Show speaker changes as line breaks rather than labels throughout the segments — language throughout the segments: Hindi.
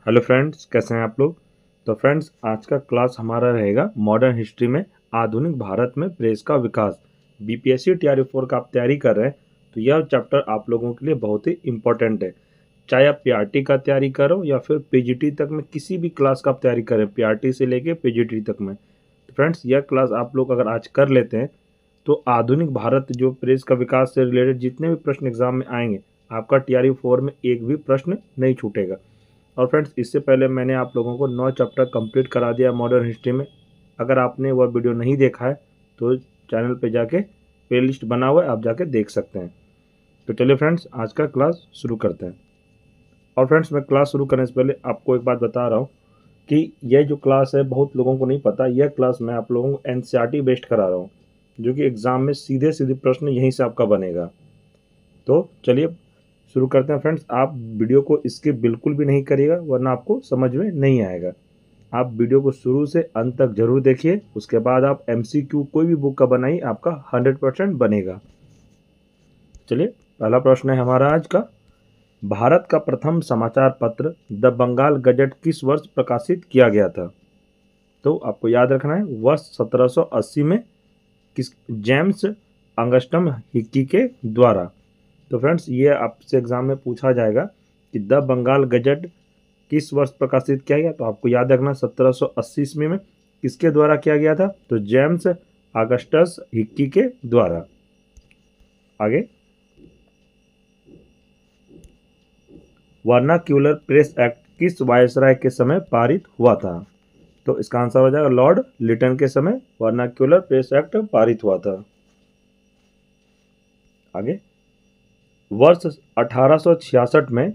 हेलो फ्रेंड्स, कैसे हैं आप लोग। तो फ्रेंड्स, आज का क्लास हमारा रहेगा मॉडर्न हिस्ट्री में आधुनिक भारत में प्रेस का विकास। बीपीएससी टीआरई 4 का आप तैयारी कर रहे हैं तो यह चैप्टर आप लोगों के लिए बहुत ही इंपॉर्टेंट है। चाहे आप पीआरटी का तैयारी करो या फिर पीजीटी तक में किसी भी क्लास का आप तैयारी करें, पीआरटी से लेके पीजीटी तक में, तो फ्रेंड्स यह क्लास आप लोग अगर आज कर लेते हैं तो आधुनिक भारत जो प्रेस का विकास से रिलेटेड जितने भी प्रश्न एग्जाम में आएंगे, आपका टीआरई 4 में एक भी प्रश्न नहीं छूटेगा। और फ्रेंड्स, इससे पहले मैंने आप लोगों को 9 चैप्टर कंप्लीट करा दिया मॉडर्न हिस्ट्री में। अगर आपने वह वीडियो नहीं देखा है तो चैनल पे जाके प्लेलिस्ट बना हुआ है, आप जाके देख सकते हैं। तो चलिए फ्रेंड्स, आज का क्लास शुरू करते हैं। और फ्रेंड्स, मैं क्लास शुरू करने से पहले आपको एक बात बता रहा हूँ कि यह जो क्लास है बहुत लोगों को नहीं पता, यह क्लास मैं आप लोगों को एनसीईआरटी बेस्ड करा रहा हूँ, जो कि एग्ज़ाम में सीधे सीधे प्रश्न यहीं से आपका बनेगा। तो चलिए शुरू करते हैं फ्रेंड्स। आप वीडियो को स्किप बिल्कुल भी नहीं करिएगा, वरना आपको समझ में नहीं आएगा। आप वीडियो को शुरू से अंत तक जरूर देखिए, उसके बाद आप एमसीक्यू कोई भी बुक का बनाइए, आपका 100% बनेगा। चलिए, पहला प्रश्न है हमारा आज का। भारत का प्रथम समाचार पत्र द बंगाल गजट किस वर्ष प्रकाशित किया गया था? तो आपको याद रखना है, वर्ष 1780 में किस जेम्स अंगस्टम हिक्की के द्वारा। तो फ्रेंड्स, ये आपसे एग्जाम में पूछा जाएगा कि द बंगाल गजट किस वर्ष प्रकाशित किया गया, तो आपको याद रखना 1780 ईस्वी में किसके द्वारा किया गया था? तो जेम्स ऑगस्टस हिक्की के द्वारा। आगे, वर्नाक्यूलर प्रेस एक्ट किस वायसराय के समय पारित हुआ था? तो इसका आंसर हो जाएगा लॉर्ड लिटन के समय वर्नाक्यूलर प्रेस एक्ट पारित हुआ था। आगे, वर्ष 1866 में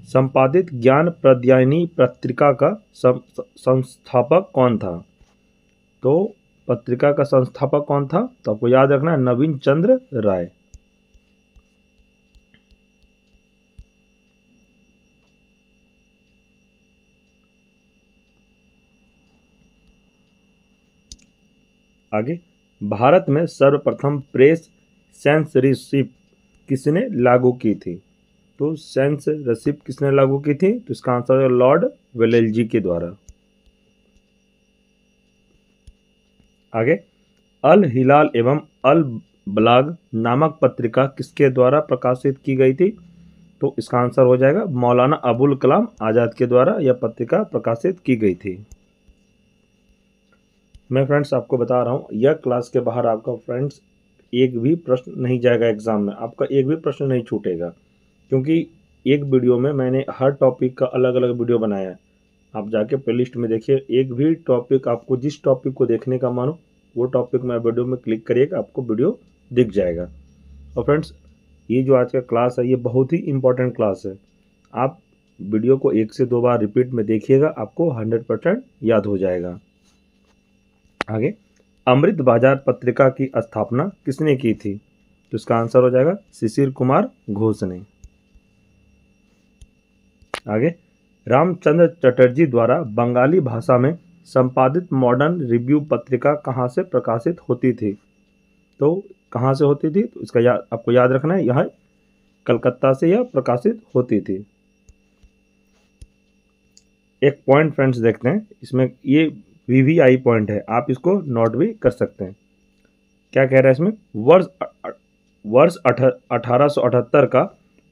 संपादित ज्ञान प्रदायिनी पत्रिका का संस्थापक कौन था? तो पत्रिका का संस्थापक कौन था? तो आपको याद रखना है नवीन चंद्र राय। आगे, भारत में सर्वप्रथम प्रेस सेंसरशिप किसने लागू की थी? तो सेंसरशिप किसने लागू की थी? तो इसका आंसर है लॉर्ड वेलेस्ली के द्वारा। आगे, अल हिलाल एवं अल बलाग नामक पत्रिका किसके द्वारा प्रकाशित की गई थी? तो इसका आंसर हो जाएगा मौलाना अबुल कलाम आज़ाद के द्वारा यह पत्रिका प्रकाशित की गई थी। मैं फ्रेंड्स आपको बता रहा हूँ, यह क्लास के बाहर आपका फ्रेंड्स एक भी प्रश्न नहीं जाएगा एग्जाम में, आपका एक भी प्रश्न नहीं छूटेगा, क्योंकि एक वीडियो में मैंने हर टॉपिक का अलग अलग वीडियो बनाया है। आप जाके प्लेलिस्ट में देखिए, एक भी टॉपिक आपको जिस टॉपिक को देखने का मानो वो टॉपिक में वीडियो में क्लिक करिएगा, आपको वीडियो दिख जाएगा। और फ्रेंड्स, ये जो आज का क्लास है ये बहुत ही इंपॉर्टेंट क्लास है। आप वीडियो को 1 से 2 बार रिपीट में देखिएगा, आपको 100% याद हो जाएगा। आगे, अमृत बाजार पत्रिका की स्थापना किसने की थी? तो इसका आंसर हो जाएगा शिशिर कुमार घोष ने। आगे, रामचंद्र चटर्जी द्वारा बंगाली भाषा में संपादित मॉडर्न रिव्यू पत्रिका कहाँ से प्रकाशित होती थी? तो कहाँ से होती थी? तो इसका आपको याद रखना है, यह कलकत्ता से यह प्रकाशित होती थी। एक पॉइंट फ्रेंड्स देखते हैं, इसमें ये वीवीआई पॉइंट है, आप इसको नोट भी कर सकते हैं। क्या कह रहा है इसमें? वर्ष 1878 का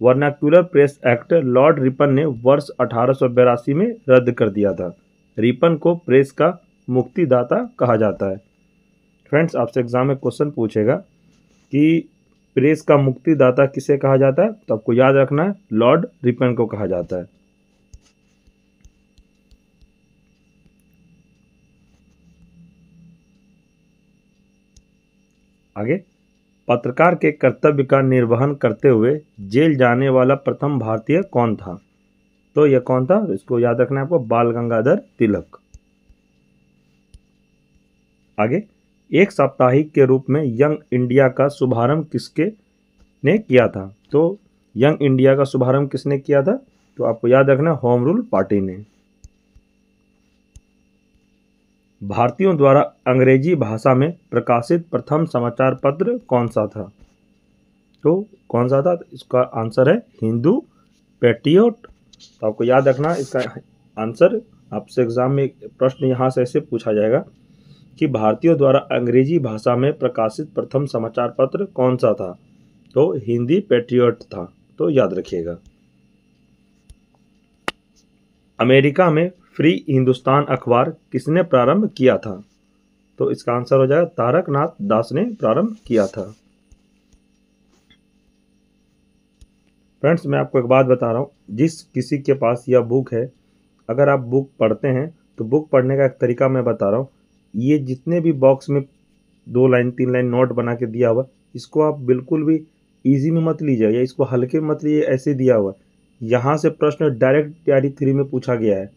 vernacular press act Lord Ripon ने वर्ष 1882 में रद्द कर दिया था। रिपन को प्रेस का मुक्तिदाता कहा जाता है। फ्रेंड्स, आपसे एग्जाम में क्वेश्चन पूछेगा कि प्रेस का मुक्तिदाता किसे कहा जाता है, तो आपको याद रखना है लॉर्ड रिपन को कहा जाता है। आगे, पत्रकार के कर्तव्य का निर्वहन करते हुए जेल जाने वाला प्रथम भारतीय कौन था? तो यह कौन था? इसको याद रखना है आपको, बाल गंगाधर तिलक। आगे, एक साप्ताहिक के रूप में यंग इंडिया का शुभारंभ किसके ने किया था? तो यंग इंडिया का शुभारंभ किसने किया था? तो आपको याद रखना है होम रूल पार्टी ने। भारतीयों द्वारा अंग्रेजी भाषा में प्रकाशित प्रथम समाचार पत्र कौन सा था? तो कौन सा था? इसका आंसर है हिंदू पैट्रियट। तो आपको याद रखना इसका आंसर आपसे एग्जाम में एक प्रश्न यहाँ से ऐसे पूछा जाएगा कि भारतीयों द्वारा अंग्रेजी भाषा में प्रकाशित प्रथम समाचार पत्र कौन सा था? तो हिंदी पैट्रियट था, तो याद रखिएगा। अमेरिका में फ्री हिंदुस्तान अखबार किसने प्रारंभ किया था? तो इसका आंसर हो जाएगा तारकनाथ दास ने प्रारंभ किया था। फ्रेंड्स, मैं आपको एक बात बता रहा हूँ, जिस किसी के पास यह बुक है, अगर आप बुक पढ़ते हैं तो बुक पढ़ने का एक तरीका मैं बता रहा हूँ। ये जितने भी बॉक्स में 2 लाइन 3 लाइन नोट बना के दिया हुआ, इसको आप बिल्कुल भी इजी में मत लीजिए या इसको हल्के में मत लीजिए, ऐसे दिया हुआ। यहाँ से प्रश्न डायरेक्ट तैयारी 3 में पूछा गया है।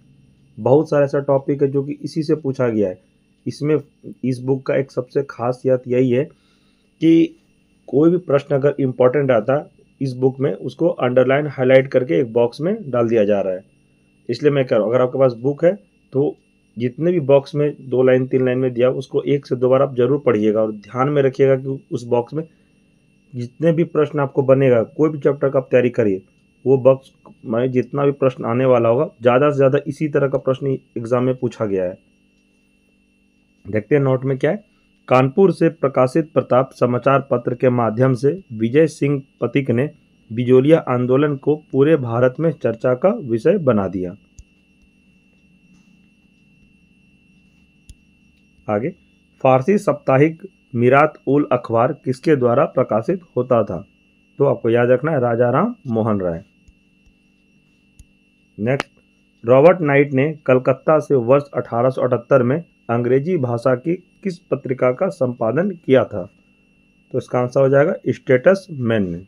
बहुत सारा ऐसा टॉपिक है जो कि इसी से पूछा गया है। इसमें इस बुक का एक सबसे खासियत यही है कि कोई भी प्रश्न अगर इम्पोर्टेंट आता है इस बुक में, उसको अंडरलाइन हाईलाइट करके एक बॉक्स में डाल दिया जा रहा है। इसलिए मैं कह रहा हूँ, अगर आपके पास बुक है तो जितने भी बॉक्स में 2 लाइन 3 लाइन में दिया उसको 1 से 2 बार आप जरूर पढ़िएगा और ध्यान में रखिएगा कि उस बॉक्स में जितने भी प्रश्न आपको बनेगा, कोई भी चैप्टर का आप तैयारी करिए, वो बॉक्स में जितना भी प्रश्न आने वाला होगा ज़्यादा से ज़्यादा इसी तरह का प्रश्न एग्जाम में पूछा गया है। देखते हैं नोट में क्या है। कानपुर से प्रकाशित प्रताप समाचार पत्र के माध्यम से विजय सिंह पथिक ने बिजोलिया आंदोलन को पूरे भारत में चर्चा का विषय बना दिया। आगे, फारसी साप्ताहिक मिरात उल अखबार किसके द्वारा प्रकाशित होता था? तो आपको याद रखना है, राजा Ram Mohan Roy. Next, Robert night ने कलकत्ता से वर्ष 1878 में अंग्रेजी भाषा की किस पत्रिका का संपादन किया था? तो इसका आंसर हो जाएगा स्टेटस मैन ने।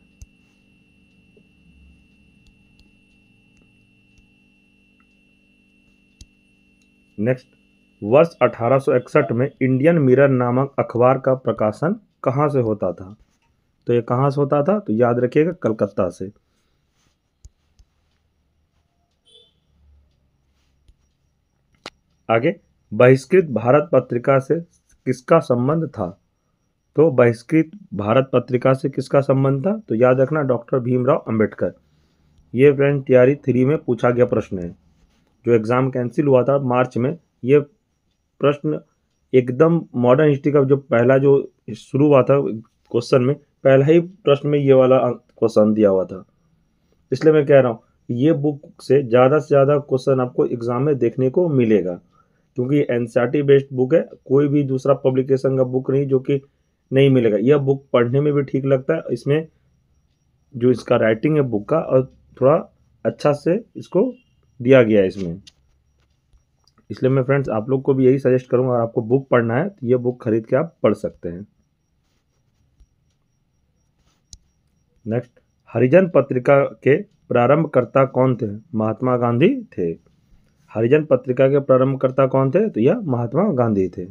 नेक्स्ट, वर्ष 1861 में इंडियन मिरर नामक अखबार का प्रकाशन कहाँ से होता था? तो ये कहाँ से होता था? तो याद रखिएगा, कलकत्ता से। आगे, बहिष्कृत भारत पत्रिका से किसका संबंध था? तो बहिष्कृत भारत पत्रिका से किसका संबंध था? तो याद रखना, डॉक्टर भीमराव अंबेडकर। ये फ्रेंड तैयारी 3 में पूछा गया प्रश्न है। जो एग्ज़ाम कैंसिल हुआ था मार्च में, ये प्रश्न एकदम मॉडर्न हिस्ट्री का जो पहला जो शुरू हुआ था क्वेश्चन में, पहला ही प्रश्न में ये वाला क्वेश्चन दिया हुआ था। इसलिए मैं कह रहा हूँ ये बुक से ज़्यादा क्वेश्चन आपको एग्जाम में देखने को मिलेगा, क्योंकि एनसीईआरटी बेस्ड बुक है, कोई भी दूसरा पब्लिकेशन का बुक नहीं जो कि नहीं मिलेगा। यह बुक पढ़ने में भी ठीक लगता है, इसमें जो इसका राइटिंग है बुक का, और थोड़ा अच्छा से इसको दिया गया है इसमें। इसलिए मैं फ्रेंड्स आप लोग को भी यही सजेस्ट करूंगा, अगर आपको बुक पढ़ना है तो ये बुक खरीद के आप पढ़ सकते हैं। नेक्स्ट, हरिजन पत्रिका के प्रारंभकर्ता कौन थे? महात्मा गांधी थे। हरिजन पत्रिका के प्रारंभकर्ता कौन थे? तो यह महात्मा गांधी थे।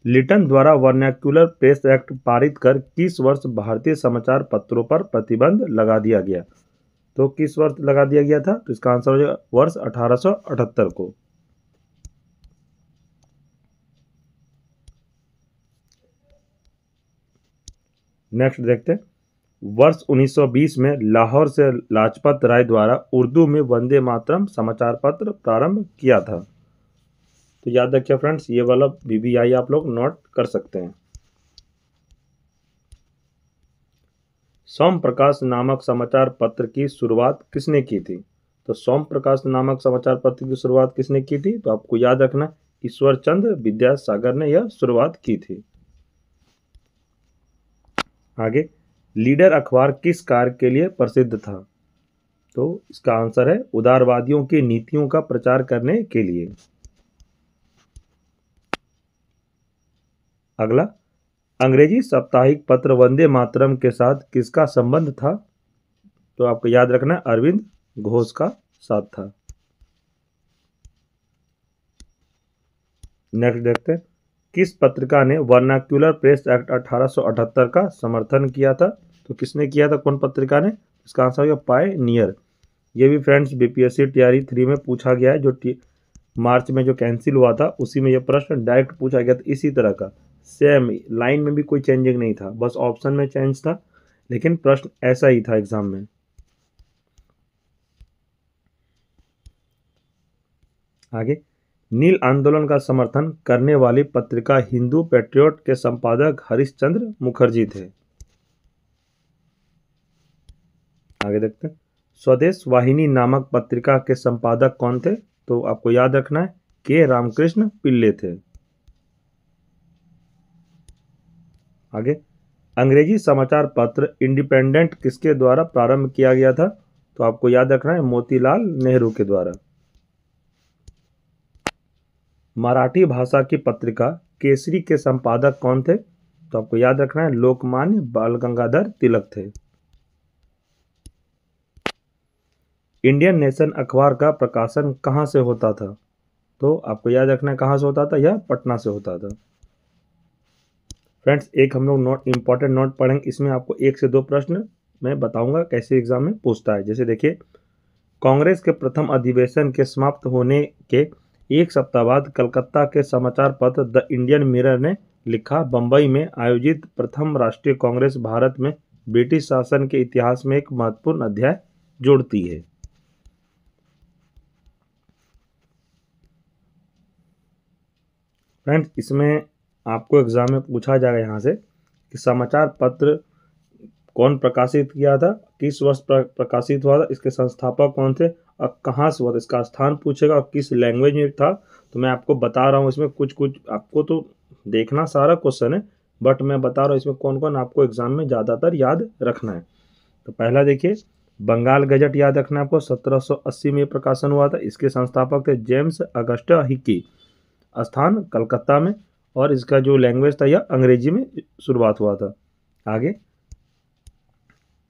लिटन द्वारा वर्नाक्युलर प्रेस एक्ट पारित कर किस वर्ष भारतीय समाचार पत्रों पर प्रतिबंध लगा दिया गया? तो किस वर्ष लगा दिया गया था? तो इसका आंसर हो जाएगा वर्ष 1878 को। नेक्स्ट देखते हैं, वर्ष 1920 में लाहौर से लाजपत राय द्वारा उर्दू में वंदे मातरम समाचार पत्र प्रारंभ किया था। तो याद रखिए फ्रेंड्स, ये वाला BBI आप लोग नोट कर सकते हैं। सोम प्रकाश नामक समाचार पत्र की शुरुआत किसने की थी? तो सोम प्रकाश नामक समाचार पत्र की शुरुआत किसने की थी? तो आपको याद रखना, ईश्वर चंद्र विद्यासागर ने यह शुरुआत की थी। आगे, लीडर अखबार किस कार्य के लिए प्रसिद्ध था? तो इसका आंसर है उदारवादियों की नीतियों का प्रचार करने के लिए। अगला, अंग्रेजी साप्ताहिक पत्र वंदे मातरम के साथ किसका संबंध था? तो आपको याद रखना, अरविंद घोष का साथ था। नेक्स्ट देखते हैं, किस पत्रिका ने वर्नाक्युलर प्रेस एक्ट 1878 का समर्थन किया था? तो किसने किया था, कौन पत्रिका ने? इसका आंसर हो गया पायनियर। ये भी फ्रेंड्स BPSC तैयारी 3 में पूछा गया है, जो मार्च में जो कैंसिल हुआ था उसी में यह प्रश्न डायरेक्ट पूछा गया था, इसी तरह का सेम लाइन में भी कोई चेंजिंग नहीं था, बस ऑप्शन में चेंज था, लेकिन प्रश्न ऐसा ही था एग्जाम में। आगे, नील आंदोलन का समर्थन करने वाली पत्रिका हिंदू पैट्रियट के संपादक हरिश्चंद्र मुखर्जी थे। आगे देखते हैं, स्वदेश वाहिनी नामक पत्रिका के संपादक कौन थे? तो आपको याद रखना है के रामकृष्ण पिल्ले थे। आगे, अंग्रेजी समाचार पत्र इंडिपेंडेंट किसके द्वारा प्रारंभ किया गया था? तो आपको याद रखना है मोतीलाल नेहरू के द्वारा। मराठी भाषा की पत्रिका केसरी के संपादक कौन थे? तो आपको याद रखना है लोकमान्य बाल गंगाधर तिलक थे। इंडियन नेशन अखबार का प्रकाशन कहाँ से होता था? तो आपको याद रखना है कहाँ से होता था, यह पटना से होता था। फ्रेंड्स, एक हम लोग इंपॉर्टेंट नोट पढ़ेंगे, इसमें आपको 1 से 2 प्रश्न मैं बताऊंगा कैसे एग्जाम में पूछता है। जैसे देखिए, कांग्रेस के प्रथम अधिवेशन के समाप्त होने के एक सप्ताह बाद कलकत्ता के समाचार पत्र द इंडियन मिरर ने लिखा, बंबई में आयोजित प्रथम राष्ट्रीय कांग्रेस भारत में ब्रिटिश शासन के इतिहास में एक महत्वपूर्ण अध्याय जोड़ती है। फ्रेंड्स, इसमें आपको एग्जाम में पूछा जाएगा यहाँ से कि समाचार पत्र कौन प्रकाशित किया था, किस वर्ष प्रकाशित हुआ था, इसके संस्थापक कौन थे और कहाँ से हुआ था, इसका स्थान पूछेगा और किस लैंग्वेज में था। तो मैं आपको बता रहा हूँ, इसमें कुछ कुछ आपको तो देखना सारा क्वेश्चन है, बट मैं बता रहा हूँ इसमें कौन कौन आपको एग्जाम में ज़्यादातर याद रखना है। तो पहला देखिए, बंगाल गजट याद रखना है आपको, 1780 में प्रकाशन हुआ था। इसके संस्थापक थे जेम्स अगस्टा हिकी, स्थान कलकत्ता में, और इसका जो लैंग्वेज था यह अंग्रेजी में शुरुआत हुआ था।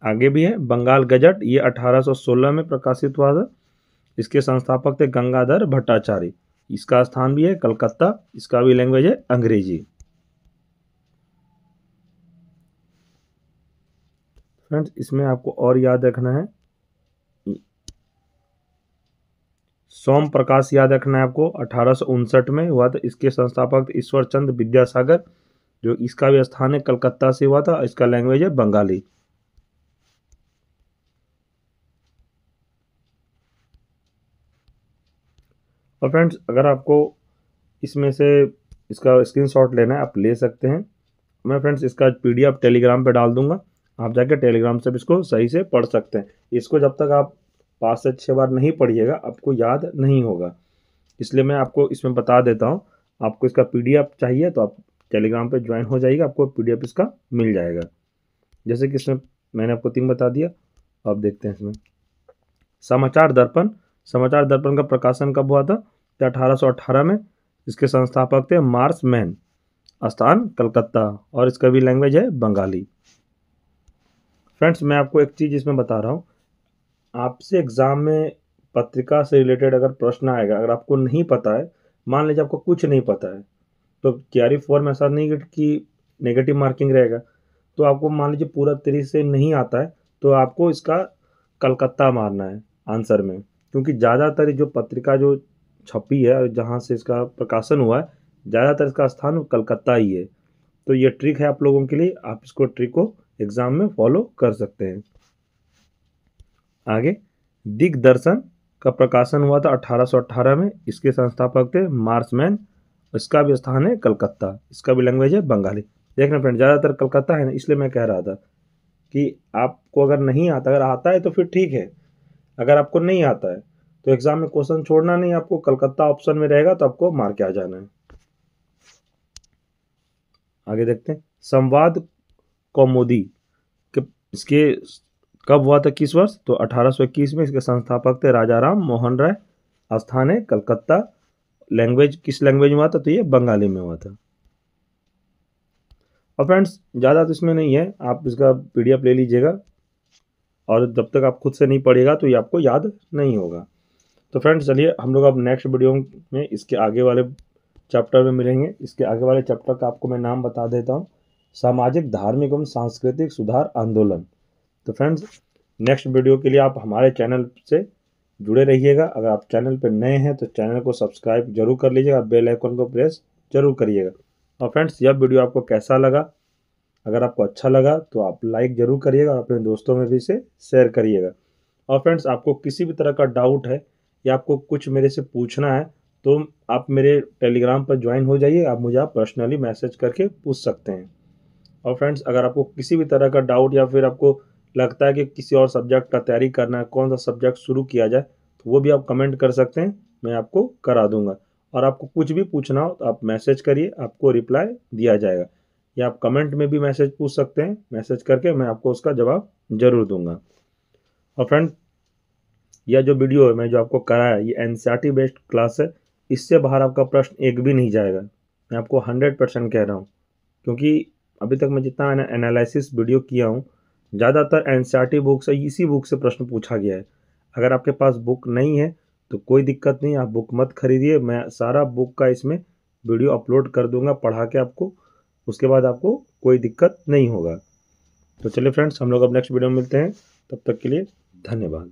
आगे भी है बंगाल गजट, ये 1816 में प्रकाशित हुआ था। इसके संस्थापक थे गंगाधर भट्टाचार्य, इसका स्थान भी है कलकत्ता, इसका भी लैंग्वेज है अंग्रेजी। फ्रेंड्स, इसमें आपको और याद रखना है सोम प्रकाश याद रखना है आपको, 1859 में हुआ था। इसके संस्थापक ईश्वर चंद्र विद्यासागर, जो इसका भी स्थान है कलकत्ता से हुआ था, इसका लैंग्वेज है बंगाली। और फ्रेंड्स, अगर आपको इसमें से इसका स्क्रीनशॉट लेना है आप ले सकते हैं। मैं फ्रेंड्स इसका PDF टेलीग्राम पे डाल दूंगा, आप जाके टेलीग्राम से भी इसको सही से पढ़ सकते हैं। इसको जब तक आप 5 से 6 बार नहीं पढ़िएगा आपको याद नहीं होगा, इसलिए मैं आपको इसमें बता देता हूँ। आपको इसका PDF चाहिए तो आप टेलीग्राम पे ज्वाइन हो जाइएगा, आपको PDF इसका मिल जाएगा। जैसे कि इसमें मैंने आपको 3 बता दिया, आप देखते हैं इसमें समाचार दर्पण। समाचार दर्पण का प्रकाशन कब हुआ था? 1818 में। इसके संस्थापक थे मार्स मैन, स्थान कलकत्ता, और इसका भी लैंग्वेज है बंगाली। फ्रेंड्स, मैं आपको एक चीज़ इसमें बता रहा हूँ, आपसे एग्जाम में पत्रिका से रिलेटेड अगर प्रश्न आएगा, अगर आपको नहीं पता है, मान लीजिए आपको कुछ नहीं पता है, तो तैयारी फॉर्म ऐसा नहीं कि नेगेटिव मार्किंग रहेगा। तो आपको मान लीजिए पूरा तरीके से नहीं आता है तो आपको इसका कलकत्ता मारना है आंसर में, क्योंकि ज़्यादातर जो पत्रिका जो छपी है और जहाँ से इसका प्रकाशन हुआ है, ज़्यादातर इसका स्थान कलकत्ता ही है। तो ये ट्रिक है आप लोगों के लिए, आप इसको ट्रिक को एग्जाम में फॉलो कर सकते हैं। आगे, दिग्दर्शन का प्रकाशन हुआ था 1818 में। इसके संस्थापक थे मार्समैन, इसका भी स्थान है कलकत्ता, इसका भी लैंग्वेज है बंगाली। देखना फ्रेंड, ज़्यादातर कलकत्ता है ना, इसलिए मैं कह रहा था कि आपको अगर नहीं आता, अगर आता है तो फिर ठीक है, अगर आपको नहीं आता है तो एग्जाम में क्वेश्चन छोड़ना नहीं, आपको कलकत्ता ऑप्शन में रहेगा तो आपको मार के आ जाना है। आगे देखते हैं, संवाद कौमुदी के इसके कब हुआ था, किस वर्ष? तो 1821 में। इसके संस्थापक थे राजा राम मोहन राय, स्थान है कलकत्ता, लैंग्वेज किस लैंग्वेज में हुआ था? तो ये बंगाली में हुआ था। और फ्रेंड्स, ज़्यादा तो इसमें नहीं है, आप इसका PDF ले लीजिएगा, और जब तक आप खुद से नहीं पढ़िएगा तो ये आपको याद नहीं होगा। तो फ्रेंड्स, चलिए हम लोग अब नेक्स्ट वीडियो में इसके आगे वाले चैप्टर में मिलेंगे। इसके आगे वाले चैप्टर का आपको मैं नाम बता देता हूँ, सामाजिक धार्मिक एवं सांस्कृतिक सुधार आंदोलन। तो फ्रेंड्स, नेक्स्ट वीडियो के लिए आप हमारे चैनल से जुड़े रहिएगा। अगर आप चैनल पर नए हैं तो चैनल को सब्सक्राइब जरूर कर लीजिएगा, बेल आइकन को प्रेस जरूर करिएगा। और फ्रेंड्स, यह वीडियो आपको कैसा लगा? अगर आपको अच्छा लगा तो आप लाइक जरूर करिएगा और अपने दोस्तों में भी इसे शेयर करिएगा। और फ्रेंड्स, आपको किसी भी तरह का डाउट है या आपको कुछ मेरे से पूछना है तो आप मेरे टेलीग्राम पर ज्वाइन हो जाइए, आप मुझे पर्सनली मैसेज करके पूछ सकते हैं। और फ्रेंड्स, अगर आपको किसी भी तरह का डाउट या फिर आपको लगता है कि किसी और सब्जेक्ट का तैयारी करना है, कौन सा सब्जेक्ट शुरू किया जाए, तो वो भी आप कमेंट कर सकते हैं, मैं आपको करा दूंगा। और आपको कुछ भी पूछना हो तो आप मैसेज करिए, आपको रिप्लाई दिया जाएगा, या आप कमेंट में भी मैसेज पूछ सकते हैं, मैसेज करके मैं आपको उसका जवाब ज़रूर दूंगा। और फ्रेंड, यह जो वीडियो है मैं जो आपको कराया, ये एनसीईआरटी बेस्ड क्लास है, इससे बाहर आपका प्रश्न एक भी नहीं जाएगा, मैं आपको 100% कह रहा हूँ। क्योंकि अभी तक मैं जितना एनालिसिस वीडियो किया हूँ, ज़्यादातर एनसीईआरटी बुक से, इसी बुक से प्रश्न पूछा गया है। अगर आपके पास बुक नहीं है तो कोई दिक्कत नहीं, आप बुक मत खरीदिए, मैं सारा बुक का इसमें वीडियो अपलोड कर दूंगा पढ़ा के आपको, उसके बाद आपको कोई दिक्कत नहीं होगा। तो चलिए फ्रेंड्स, हम लोग अब नेक्स्ट वीडियो में मिलते हैं, तब तक के लिए धन्यवाद।